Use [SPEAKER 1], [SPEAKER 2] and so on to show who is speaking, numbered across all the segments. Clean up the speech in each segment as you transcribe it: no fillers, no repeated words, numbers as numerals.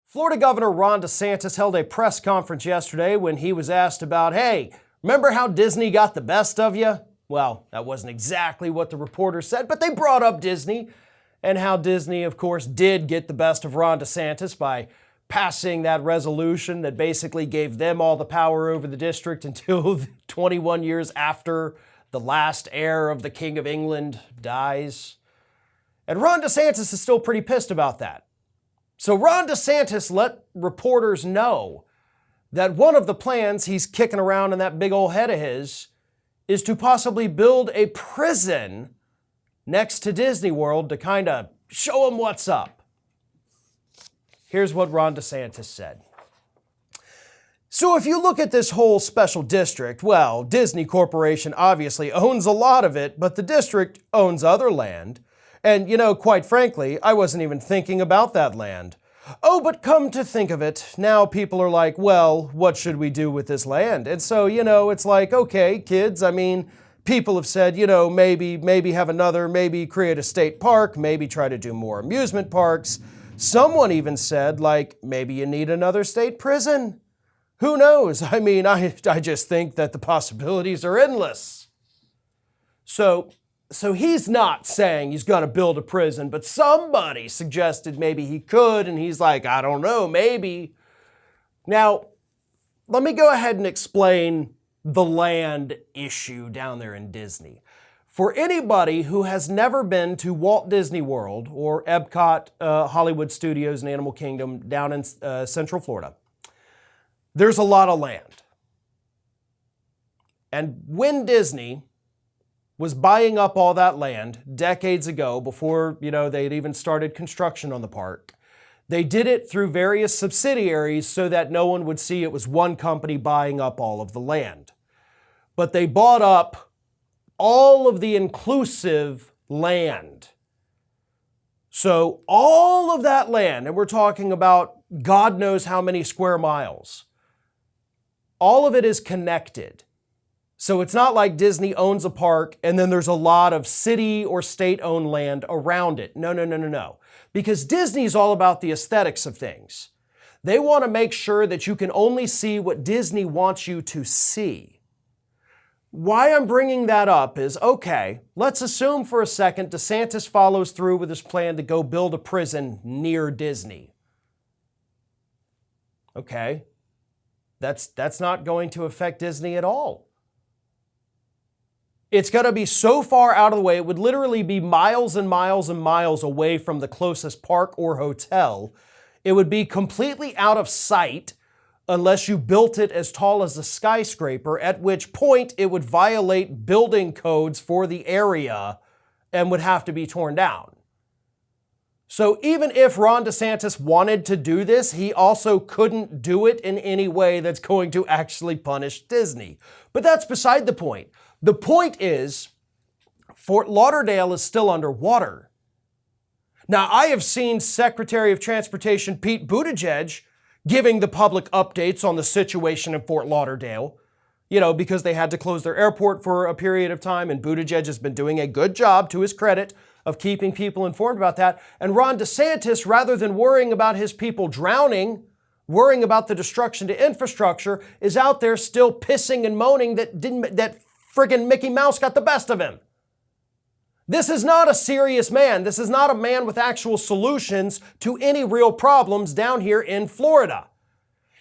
[SPEAKER 1] Florida Governor Ron DeSantis held a press conference yesterday when he was asked about, hey, remember how Disney got the best of you? Well, that wasn't exactly what the reporter said, but they brought up Disney and how Disney, of course, did get the best of Ron DeSantis by passing that resolution that basically gave them all the power over the district until 21 years after the last heir of the King of England dies. And Ron DeSantis is still pretty pissed about that. So Ron DeSantis let reporters know that one of the plans he's kicking around in that big old head of his is to possibly build a prison next to Disney World to kind of show them what's up. Here's what Ron DeSantis said. So if you look at this whole special district, well, Disney Corporation obviously owns a lot of it, but the district owns other land. And, quite frankly, I wasn't even thinking about that land. Oh, but come to think of it, now people are like, well, what should we do with this land? And so, it's like, okay, kids, people have said, maybe have another, maybe create a state park, maybe try to do more amusement parks. Someone even said, maybe you need another state prison. Who knows? I just think that the possibilities are endless. So he's not saying he's going to build a prison, but somebody suggested maybe he could, and he's like, I don't know, maybe. Now, let me go ahead and explain the land issue down there in Disney. For anybody who has never been to Walt Disney World or Epcot, Hollywood Studios, and Animal Kingdom down in Central Florida, there's a lot of land. And when Disney was buying up all that land decades ago before, they'd even started construction on the park. They did it through various subsidiaries so that no one would see it was one company buying up all of the land. But they bought up all of the inclusive land. So all of that land, and we're talking about God knows how many square miles, all of it is connected. So it's not like Disney owns a park and then there's a lot of city or state-owned land around it. No. Because Disney's all about the aesthetics of things. They want to make sure that you can only see what Disney wants you to see. Why I'm bringing that up is, okay, let's assume for a second DeSantis follows through with his plan to go build a prison near Disney. Okay, that's not going to affect Disney at all. It's going to be so far out of the way, it would literally be miles and miles and miles away from the closest park or hotel. It would be completely out of sight unless you built it as tall as a skyscraper, at which point it would violate building codes for the area and would have to be torn down. So even if Ron DeSantis wanted to do this, he also couldn't do it in any way that's going to actually punish Disney. But that's beside the point. The point is, Fort Lauderdale is still underwater. Now, I have seen Secretary of Transportation Pete Buttigieg giving the public updates on the situation in Fort Lauderdale, because they had to close their airport for a period of time, and Buttigieg has been doing a good job, to his credit, of keeping people informed about that. And Ron DeSantis, rather than worrying about his people drowning, worrying about the destruction to infrastructure, is out there still pissing and moaning that friggin' Mickey Mouse got the best of him. This is not a serious man. This is not a man with actual solutions to any real problems down here in Florida.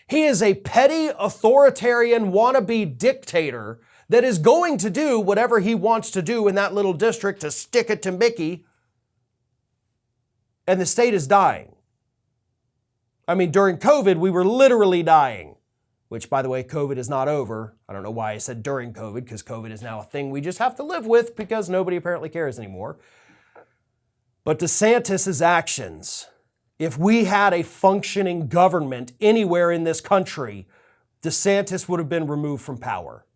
[SPEAKER 1] He is a petty, authoritarian, wannabe dictator that is going to do whatever he wants to do in that little district to stick it to Mickey. And the state is dying. During COVID, we were literally dying. Which, by the way, COVID is not over. I don't know why I said during COVID, because COVID is now a thing we just have to live with because nobody apparently cares anymore. But DeSantis' actions, if we had a functioning government anywhere in this country, DeSantis would have been removed from power.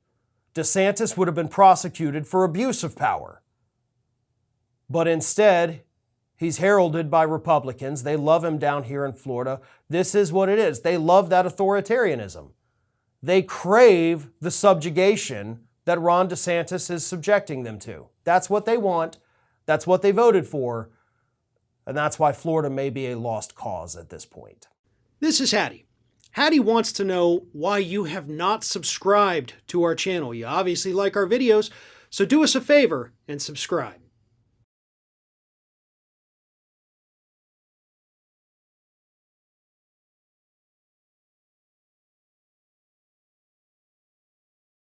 [SPEAKER 1] DeSantis would have been prosecuted for abuse of power. But instead, he's heralded by Republicans. They love him down here in Florida. This is what it is. They love that authoritarianism. They crave the subjugation that Ron DeSantis is subjecting them to. That's what they want. That's what they voted for. And that's why Florida may be a lost cause at this point.
[SPEAKER 2] This is Hattie. Hattie wants to know why you have not subscribed to our channel. You obviously like our videos, so do us a favor and subscribe.